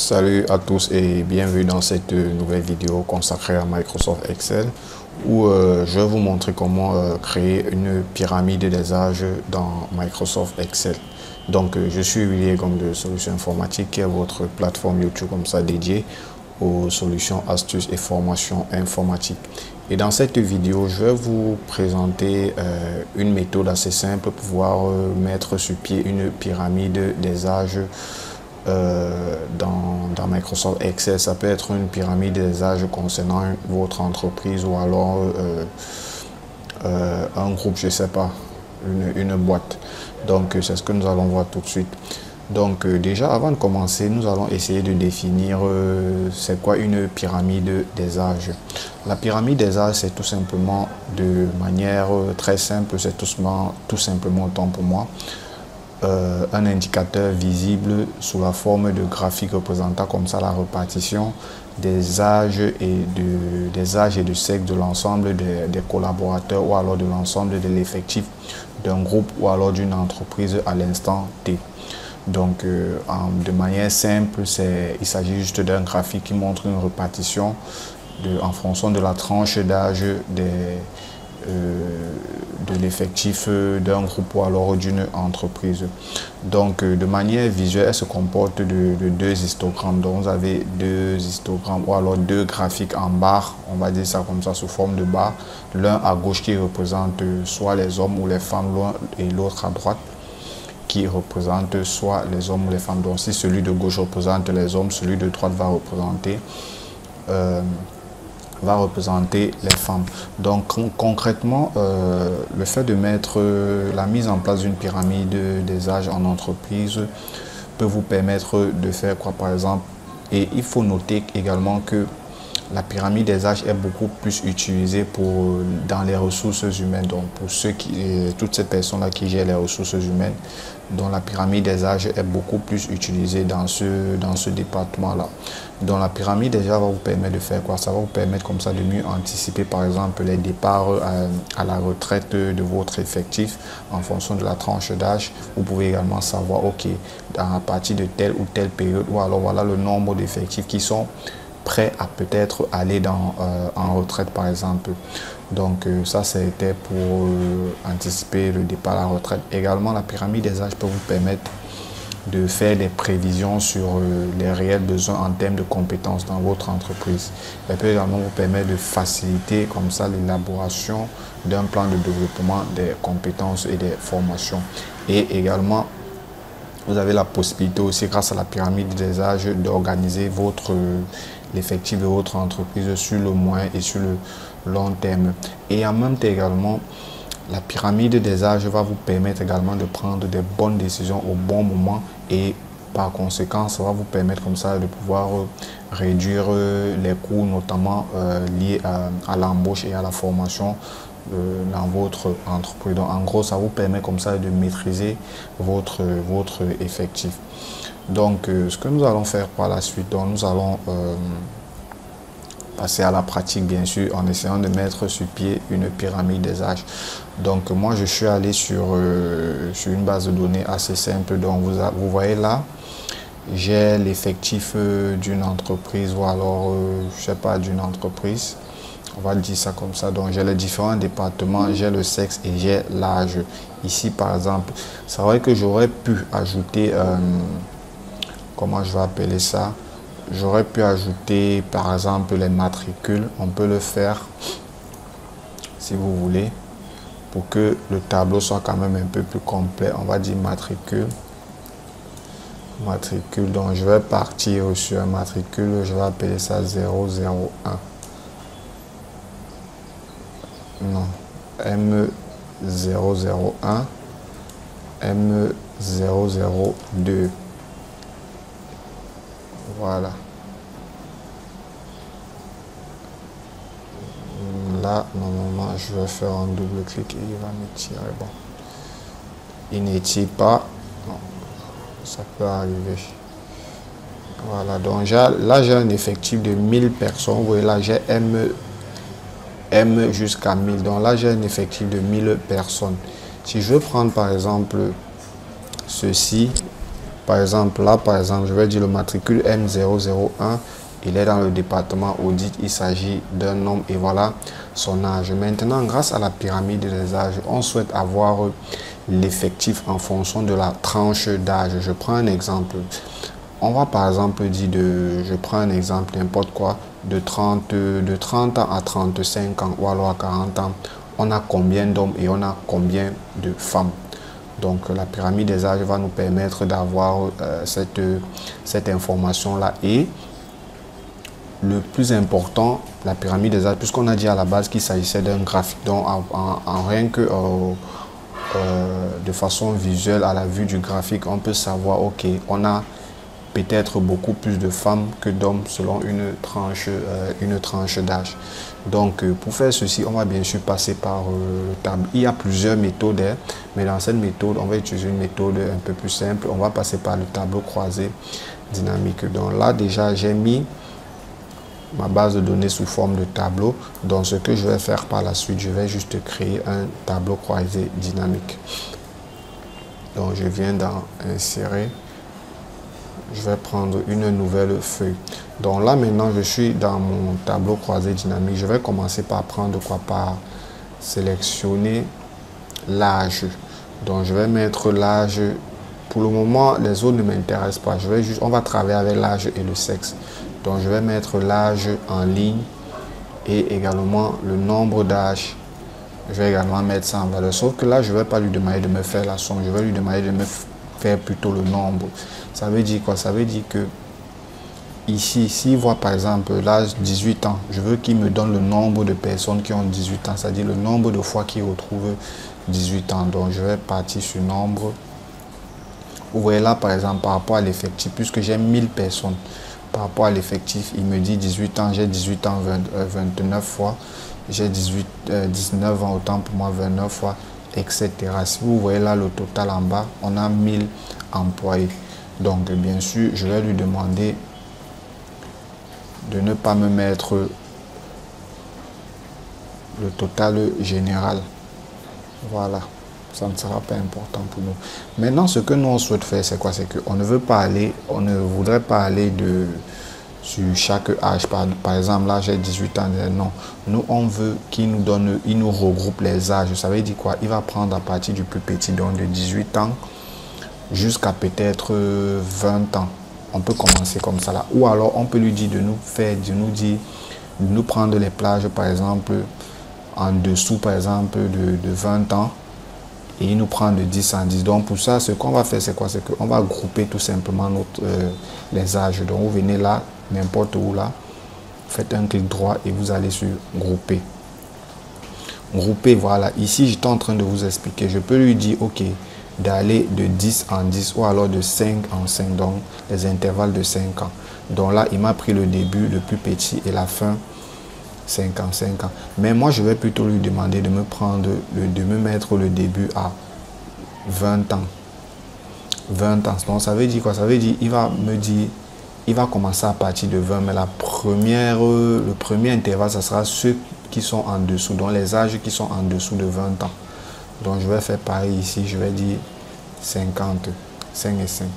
Salut à tous et bienvenue dans cette nouvelle vidéo consacrée à Microsoft Excel où je vais vous montrer comment créer une pyramide des âges dans Microsoft Excel. Donc je suis William Gong de Solutions Informatiques qui est votre plateforme YouTube comme ça dédiée aux solutions, astuces et formations informatiques. Et dans cette vidéo, je vais vous présenter une méthode assez simple pour pouvoir mettre sur pied une pyramide des âges dans Microsoft Excel. Ça peut être une pyramide des âges concernant votre entreprise ou alors un groupe, je sais pas, une boîte. Donc c'est ce que nous allons voir tout de suite. Donc déjà avant de commencer, nous allons essayer de définir c'est quoi une pyramide des âges. La pyramide des âges, c'est tout simplement de manière très simple, c'est tout simplement autant pour moi un indicateur visible sous la forme de graphique représentant comme ça la répartition des âges et du sexe de l'ensemble des collaborateurs ou alors de l'ensemble de l'effectif d'un groupe ou alors d'une entreprise à l'instant T. Donc de manière simple, il s'agit juste d'un graphique qui montre une répartition en fonction de la tranche d'âge de l'effectif d'un groupe ou alors d'une entreprise. Donc de manière visuelle, elle se comporte de deux histogrammes. Donc vous avez deux histogrammes ou alors deux graphiques en barre, on va dire ça comme ça sous forme de barre, l'un à gauche qui représente soit les hommes ou les femmes et l'autre à droite qui représente soit les hommes ou les femmes. Donc si celui de gauche représente les hommes, celui de droite va représenter les femmes. Donc concrètement, le fait de mettre la mise en place d'une pyramide des âges en entreprise peut vous permettre de faire quoi par exemple. Et il faut noter également que la pyramide des âges est beaucoup plus utilisée dans les ressources humaines. Donc pour toutes ces personnes-là qui gèrent les ressources humaines, dont la pyramide des âges est beaucoup plus utilisée dans ce département-là. Donc la pyramide des âges va vous permettre de faire quoi? Ça va vous permettre comme ça de mieux anticiper par exemple les départs à la retraite de votre effectif en fonction de la tranche d'âge. Vous pouvez également savoir, ok, à partir de telle ou telle période, ou alors voilà le nombre d'effectifs qui sont prêts à peut-être aller en retraite par exemple. Donc ça c'était pour anticiper le départ à la retraite. Également la pyramide des âges peut vous permettre de faire des prévisions sur les réels besoins en termes de compétences dans votre entreprise. Elle peut également vous permettre de faciliter comme ça l'élaboration d'un plan de développement des compétences et des formations. Et également vous avez la possibilité aussi grâce à la pyramide des âges d'organiser l'effectif de votre entreprise sur le moyen et sur le long terme. Et en même temps également, la pyramide des âges va vous permettre également de prendre des bonnes décisions au bon moment et par conséquent, ça va vous permettre comme ça de pouvoir réduire les coûts notamment liés à l'embauche et à la formation dans votre entreprise. Donc en gros, ça vous permet comme ça de maîtriser votre effectif. Donc ce que nous allons faire par la suite, donc, nous allons passer à la pratique bien sûr en essayant de mettre sur pied une pyramide des âges. Donc moi je suis allé sur une base de données assez simple. Donc vous voyez là, j'ai l'effectif d'une entreprise ou alors je sais pas, d'une entreprise, on va dire ça comme ça. Donc j'ai les différents départements, j'ai le sexe et j'ai l'âge. Ici par exemple, c'est vrai que j'aurais pu ajouter comment je vais appeler ça, j'aurais pu ajouter par exemple les matricules. On peut le faire si vous voulez pour que le tableau soit quand même un peu plus complet. On va dire matricule. Donc je vais partir sur un matricule, je vais appeler ça 001. Non, M001, M002. Voilà. Là, normalement, je vais faire un double clic et il va me tirer. Bon. Il ne tire pas. Non. Ça peut arriver. Voilà. Donc, là, j'ai un effectif de 1000 personnes. Vous voyez, là, j'ai M jusqu'à 1000. Donc, là, j'ai un effectif de 1000 personnes. Si je veux prendre, par exemple, ceci, Par exemple, là, par exemple, je vais dire le matricule M001. Il est dans le département audit. Il s'agit d'un homme et voilà son âge. Maintenant, grâce à la pyramide des âges, on souhaite avoir l'effectif en fonction de la tranche d'âge. Je prends un exemple. On va par exemple dire je prends un exemple, n'importe quoi, de 30 ans à 35 ans ou alors à 40 ans. On a combien d'hommes et on a combien de femmes? Donc la pyramide des âges va nous permettre d'avoir cette information-là. Et le plus important, la pyramide des âges, puisqu'on a dit à la base qu'il s'agissait d'un graphique, donc en rien que de façon visuelle, à la vue du graphique, on peut savoir, ok, on a peut-être beaucoup plus de femmes que d'hommes selon une tranche d'âge. Donc pour faire ceci, on va bien sûr passer par le tableau. Il y a plusieurs méthodes, hein, mais dans cette méthode, on va utiliser une méthode un peu plus simple. On va passer par le tableau croisé dynamique. Donc là déjà, j'ai mis ma base de données sous forme de tableau. Donc ce que je vais faire par la suite, je vais juste créer un tableau croisé dynamique. Donc je viens d'en insérer. Je vais prendre une nouvelle feuille. Donc là maintenant je suis dans mon tableau croisé dynamique. Je vais commencer par prendre quoi? Par sélectionner l'âge. Donc je vais mettre l'âge. Pour le moment les autres ne m'intéressent pas. On va travailler avec l'âge et le sexe. Donc je vais mettre l'âge en ligne et également le nombre d'âge. Je vais également mettre ça en valeur. Sauf que là je ne vais pas lui demander de me faire la somme. Je vais lui demander de me faire plutôt le nombre. Ça veut dire quoi? Ça veut dire que ici, s'il voit par exemple l'âge 18 ans, je veux qu'il me donne le nombre de personnes qui ont 18 ans, c'est-à-dire le nombre de fois qu'il retrouve 18 ans. Donc je vais partir sur nombre. Vous voyez là par exemple par rapport à l'effectif, puisque j'ai 1000 personnes, par rapport à l'effectif, il me dit 18 ans, j'ai 18 ans 29 fois, j'ai 19 ans, autant pour moi 29 fois, etc. Si vous voyez là le total en bas, on a 1000 employés. Donc bien sûr, je vais lui demander de ne pas me mettre le total général. Voilà, ça ne sera pas important pour nous. Maintenant, ce que nous on souhaite faire, c'est quoi? C'est qu'on ne veut pas aller, on ne voudrait pas aller sur chaque âge. Par exemple, là j'ai 18 ans. Non, nous on veut qu'il nous donne, il nous regroupe les âges. Ça veut dire quoi? Il va prendre à partir du plus petit, donc de 18 ans jusqu'à peut-être 20 ans. On peut commencer comme ça là. Ou alors on peut lui dire de nous prendre les plages par exemple en dessous par exemple de 20 ans et il nous prend de 10 en 10. Donc pour ça, ce qu'on va faire, c'est quoi? C'est qu'on va grouper tout simplement les âges. Donc vous venez là, n'importe où là, faites un clic droit et vous allez sur grouper. Grouper, voilà. Ici, j'étais en train de vous expliquer. Je peux lui dire, ok, d'aller de 10 en 10 ou alors de 5 en 5, donc les intervalles de 5 ans. Donc là, il m'a pris le début, le plus petit et la fin, 5 ans, 5 ans. Mais moi, je vais plutôt lui demander de me mettre le début à 20 ans. 20 ans. Donc ça veut dire quoi? Ça veut dire, il va commencer à partir de 20, mais le premier intervalle, ça sera ceux qui sont en dessous, donc les âges qui sont en dessous de 20 ans. Donc je vais faire pareil ici, je vais dire 50, 5 et 5.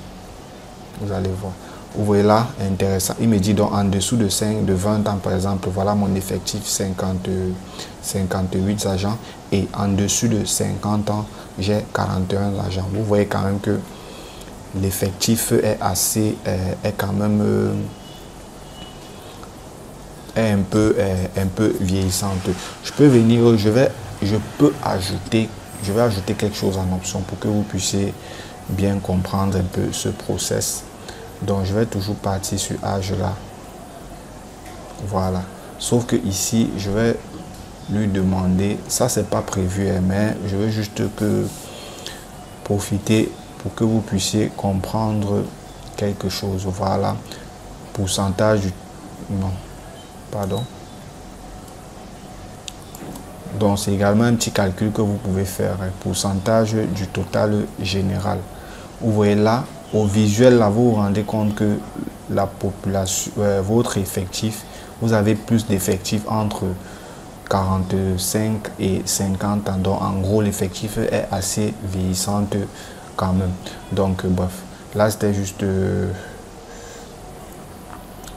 Vous allez voir. Vous voyez là, intéressant. Il me dit donc en dessous de 20 ans par exemple, voilà mon effectif 58 agents. Et en dessus de 50 ans, j'ai 41 agents. Vous voyez quand même que l'effectif est quand même un peu vieillissante. Je peux venir, je vais ajouter quelque chose en option pour que vous puissiez bien comprendre un peu ce process. Donc je vais toujours partir sur âge là. Voilà. Sauf que ici, je vais lui demander, ça c'est pas prévu, mais je veux juste profiter pour que vous puissiez comprendre quelque chose. Voilà. Pourcentage du... Non. Pardon. Donc c'est également un petit calcul que vous pouvez faire. Pourcentage du total général. Vous voyez là, au visuel, là, vous vous rendez compte que la population, votre effectif, vous avez plus d'effectifs entre 45 et 50 ans. Donc en gros, l'effectif est assez vieillissante quand même. Donc bref. Là, c'était juste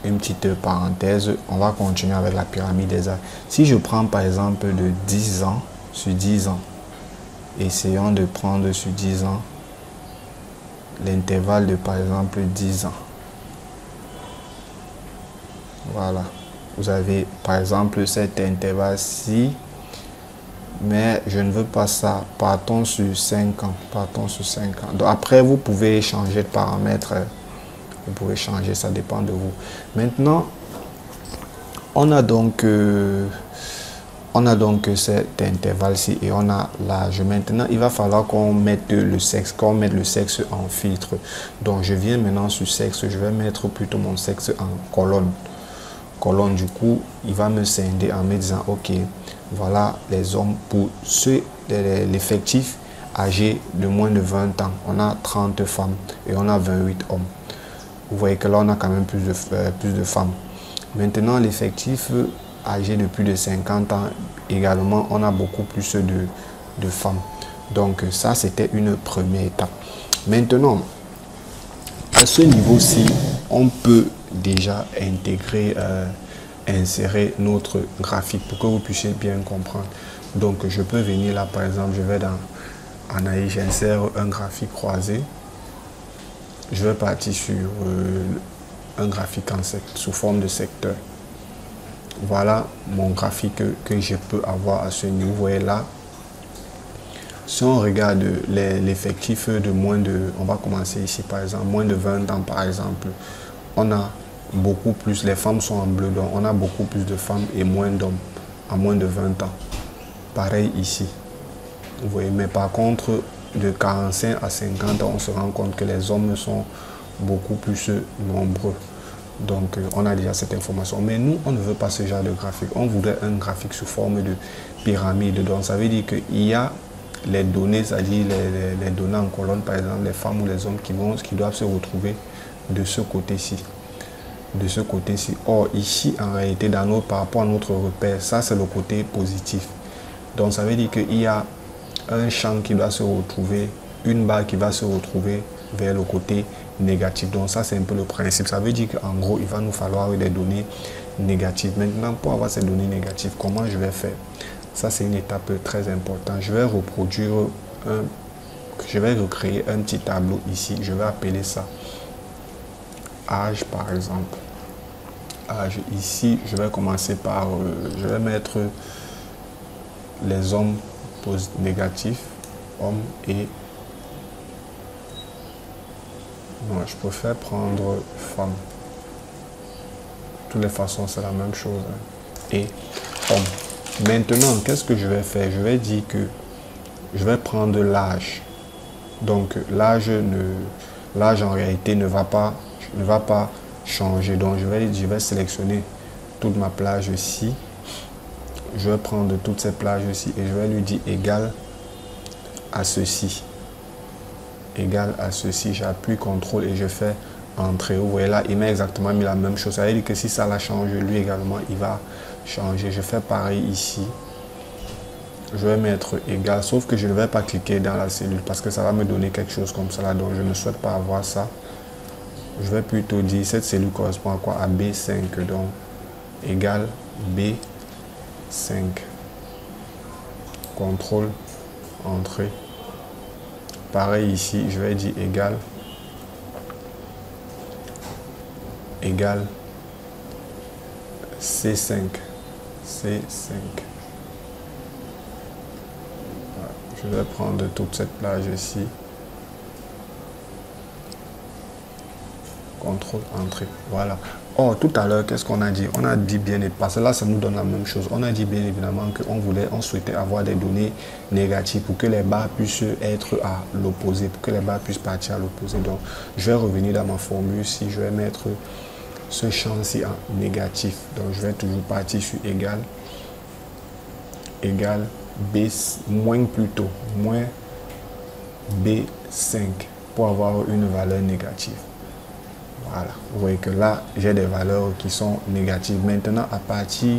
une petite parenthèse. On va continuer avec la pyramide des âges. Si je prends par exemple de 10 ans sur 10 ans, essayons de prendre sur 10 ans l'intervalle de par exemple 10 ans. Voilà. Vous avez par exemple cet intervalle-ci, mais je ne veux pas ça. Partons sur 5 ans. Partons sur 5 ans. Donc après, vous pouvez changer de paramètres. Vous pouvez changer, ça dépend de vous. Maintenant, on a donc cet intervalle-ci et on a l'âge. Maintenant, il va falloir qu'on mette le sexe, en filtre. Donc, je viens maintenant sur sexe. Je vais mettre plutôt mon sexe en colonne. Colonne, du coup, il va me scinder en me disant, ok, voilà les hommes pour l'effectif âgé de moins de 20 ans. On a 30 femmes et on a 28 hommes. Vous voyez que là, on a quand même plus de femmes. Maintenant, l'effectif âgé de plus de 50 ans, également, on a beaucoup plus de femmes. Donc, ça, c'était une première étape. Maintenant, à ce niveau-ci, on peut déjà intégrer, insérer notre graphique pour que vous puissiez bien comprendre. Donc, je peux venir là, par exemple, je vais dans Analyse, j'insère un graphique croisé. Je vais partir sur un graphique sous forme de secteur. Voilà mon graphique que je peux avoir à ce niveau. Vous voyez là, si on regarde l'effectif de moins de, on va commencer ici par exemple, moins de 20 ans par exemple, on a beaucoup plus, les femmes sont en bleu, donc on a beaucoup plus de femmes et moins d'hommes à moins de 20 ans. Pareil ici. Vous voyez, mais par contre, de 45 à 50 ans, on se rend compte que les hommes sont beaucoup plus nombreux. Donc, on a déjà cette information. Mais nous, on ne veut pas ce genre de graphique. On voudrait un graphique sous forme de pyramide. Donc, ça veut dire qu'il y a les données, c'est-à-dire les données en colonne, par exemple, les femmes ou les hommes qui doivent se retrouver de ce côté-ci. De ce côté-ci. Or, ici, en réalité, par rapport à notre repère, ça, c'est le côté positif. Donc, ça veut dire qu'il y a un champ qui doit se retrouver, une barre qui va se retrouver vers le côté négatif. Donc ça, c'est un peu le principe. Ça veut dire qu'en gros, il va nous falloir des données négatives. Maintenant, pour avoir ces données négatives, comment je vais faire? Ça, c'est une étape très importante. Je vais recréer un petit tableau ici. Je vais appeler ça âge, par exemple. Âge. Ici, je vais commencer par, je vais mettre les hommes négatifs, hommes et non, je préfère prendre femme. De toutes les façons, c'est la même chose. Et homme. Maintenant, qu'est-ce que je vais faire? Je vais dire que je vais prendre l'âge. Donc, l'âge en réalité ne va pas changer. Donc, je vais sélectionner toute ma plage ici. Je vais prendre toutes ces plages-ci et je vais lui dire égal à ceci. Égal à ceci. J'appuie CTRL et je fais entrer. Vous voyez là, il m'a exactement mis la même chose. Ça veut dire que si ça la change, lui également, il va changer. Je fais pareil ici. Je vais mettre égal, sauf que je ne vais pas cliquer dans la cellule parce que ça va me donner quelque chose comme ça là. Donc, je ne souhaite pas avoir ça. Je vais plutôt dire cette cellule correspond à quoi? À B5. Donc, égal B5. CTRL, entrée. Pareil ici, je vais dire égal C5. C5. Voilà. Je vais prendre toute cette plage ici. CTRL, entrée. Voilà. Or, tout à l'heure, qu'est-ce qu'on a dit? On a dit bien, parce que là, ça nous donne la même chose. On a dit bien évidemment qu'on souhaitait avoir des données négatives pour que les barres puissent être à l'opposé, pour que les barres puissent partir à l'opposé. Donc, je vais revenir dans ma formule. Si je vais mettre ce champ-ci en négatif, donc je vais toujours partir sur égal B, moins plutôt, moins B5 pour avoir une valeur négative. Voilà, vous voyez que là, j'ai des valeurs qui sont négatives. Maintenant, à partir,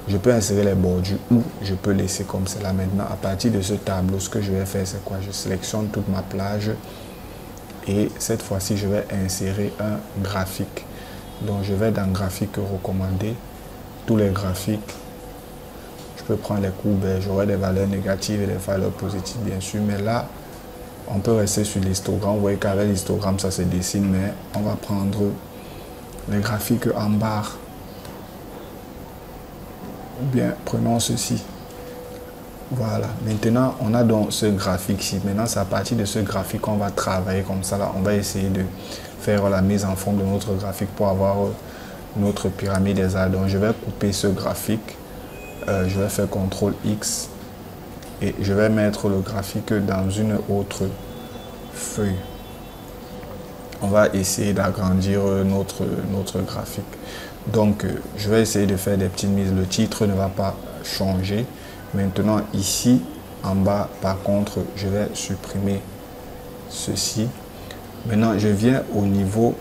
je peux insérer les bordures ou je peux laisser comme cela. Maintenant, à partir de ce tableau, ce que je vais faire, c'est quoi? Je sélectionne toute ma plage. Et cette fois-ci, je vais insérer un graphique. Donc, je vais dans graphique recommandé. Tous les graphiques, je peux prendre les courbes, j'aurai des valeurs négatives et des valeurs positives, bien sûr. Mais là, on peut rester sur l'histogramme. Vous voyez qu'avec l'histogramme, ça se dessine, mais on va prendre les graphiques en barre. Bien, prenons ceci. Voilà, maintenant on a donc ce graphique-ci. Maintenant, c'est à partir de ce graphique qu'on va travailler comme ça. Là, on va essayer de faire la mise en forme de notre graphique pour avoir notre pyramide des âges. Donc, je vais couper ce graphique. Je vais faire CTRL X et je vais mettre le graphique dans une autre feuille. On va essayer d'agrandir notre graphique. Donc, je vais essayer de faire des petites mises. Le titre ne va pas changer. Maintenant, ici, en bas, par contre, je vais supprimer ceci. Maintenant, je viens au niveau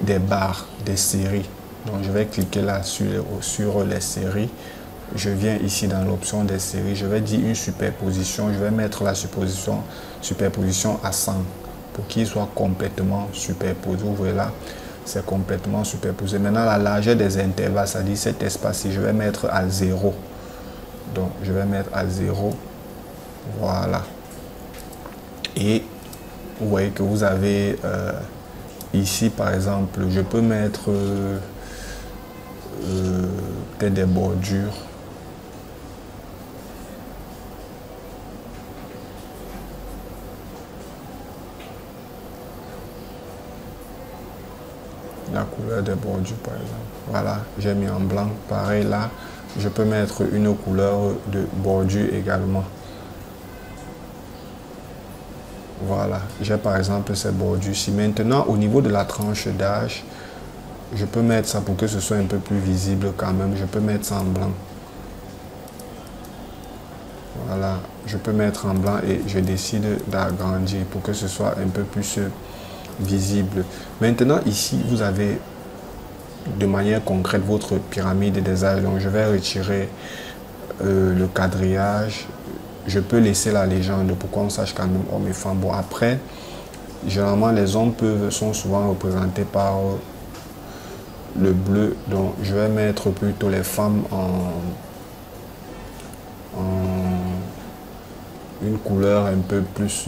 des barres, des séries. Donc, je vais cliquer là sur les séries. Je viens ici dans l'option des séries. Je vais dire une superposition. Je vais mettre la superposition à 100 pour qu'il soit complètement superposé. Vous voyez là, c'est complètement superposé. Maintenant, la largeur des intervalles, ça dit cet espace-ci, je vais mettre à 0. Donc, je vais mettre à 0. Voilà. Et vous voyez que vous avez ici, par exemple, je peux mettre peut-être des bordures. La couleur des bordures, par exemple. Voilà, j'ai mis en blanc. Pareil là. Je peux mettre une couleur de bordure également. Voilà, j'ai par exemple ces bordures-ci. Maintenant, au niveau de la tranche d'âge, je peux mettre ça pour que ce soit un peu plus visible quand même. Je peux mettre ça en blanc. Voilà, je peux mettre en blanc et je décide d'agrandir pour que ce soit un peu plus visible. Maintenant, ici, vous avez de manière concrète votre pyramide des âges. Donc, je vais retirer le quadrillage. Je peux laisser la légende pour qu'on sache quand même hommes et femmes. Bon, après, généralement, les hommes sont souvent représentés par le bleu. Donc, je vais mettre plutôt les femmes en une couleur un peu plus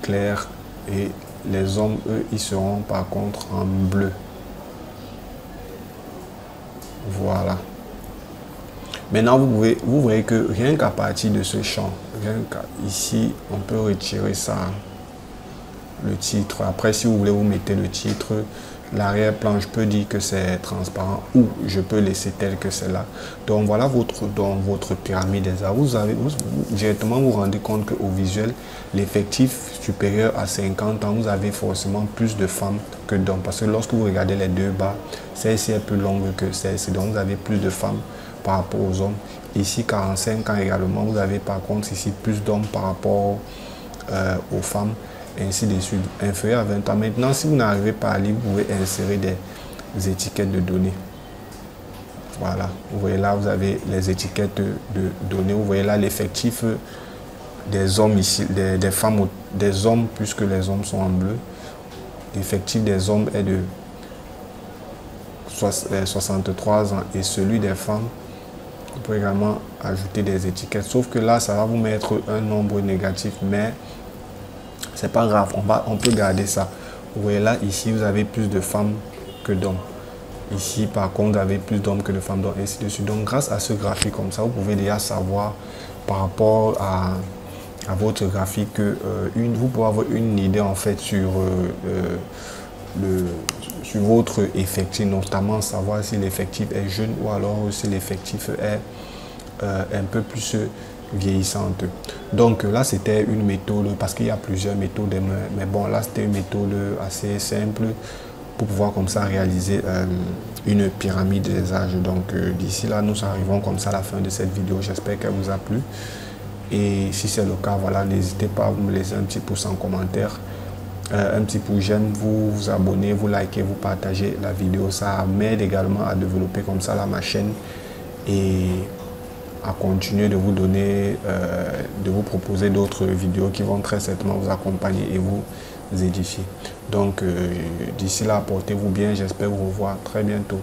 claire. Et les hommes, eux, ils seront par contre en bleu. Voilà. Maintenant, vous voyez que rien qu'à partir de ce champ, ici, on peut retirer ça, le titre. Après, si vous voulez, vous mettez le titre. L'arrière-plan, je peux dire que c'est transparent ou je peux laisser tel que c'est là. Donc, voilà votre pyramide des arts. Directement vous rendez compte qu'au visuel, l'effectif supérieur à 50 ans, vous avez forcément plus de femmes que d'hommes. Parce que lorsque vous regardez les deux bas, celle-ci est plus longue que celle-ci. Donc, vous avez plus de femmes par rapport aux hommes. Ici, 45 ans également, vous avez par contre ici plus d'hommes par rapport aux femmes. Ainsi de suite, inférieur à 20 ans. Maintenant, si vous n'arrivez pas à lire, vous pouvez insérer des étiquettes de données. Voilà, vous voyez là, vous avez les étiquettes de données. Vous voyez là l'effectif des hommes ici, des femmes, des hommes, puisque les hommes sont en bleu. L'effectif des hommes est de 63 ans et celui des femmes, on peut également ajouter des étiquettes. Sauf que là, ça va vous mettre un nombre négatif, mais c'est pas grave, on peut garder ça. Vous voyez là, ici, vous avez plus de femmes que d'hommes. Ici, par contre, vous avez plus d'hommes que de femmes, donc ainsi de suite. Donc, grâce à ce graphique comme ça, vous pouvez déjà savoir par rapport à votre graphique, vous pouvez avoir une idée en fait sur votre effectif, notamment savoir si l'effectif est jeune ou alors si l'effectif est un peu plus vieillissante. Donc là, c'était une méthode, parce qu'il y a plusieurs méthodes, mais bon, là, c'était une méthode assez simple pour pouvoir comme ça réaliser une pyramide des âges. Donc d'ici là, nous arrivons comme ça à la fin de cette vidéo. J'espère qu'elle vous a plu. Et si c'est le cas, voilà, n'hésitez pas à me laisser un petit pouce en commentaire, un petit pouce j'aime, vous abonnez, vous likez, vous partagez la vidéo. Ça m'aide également à développer comme ça ma chaîne. Et à continuer de vous donner, de vous proposer d'autres vidéos qui vont très certainement vous accompagner et vous édifier. Donc, d'ici là, portez-vous bien. J'espère vous revoir très bientôt.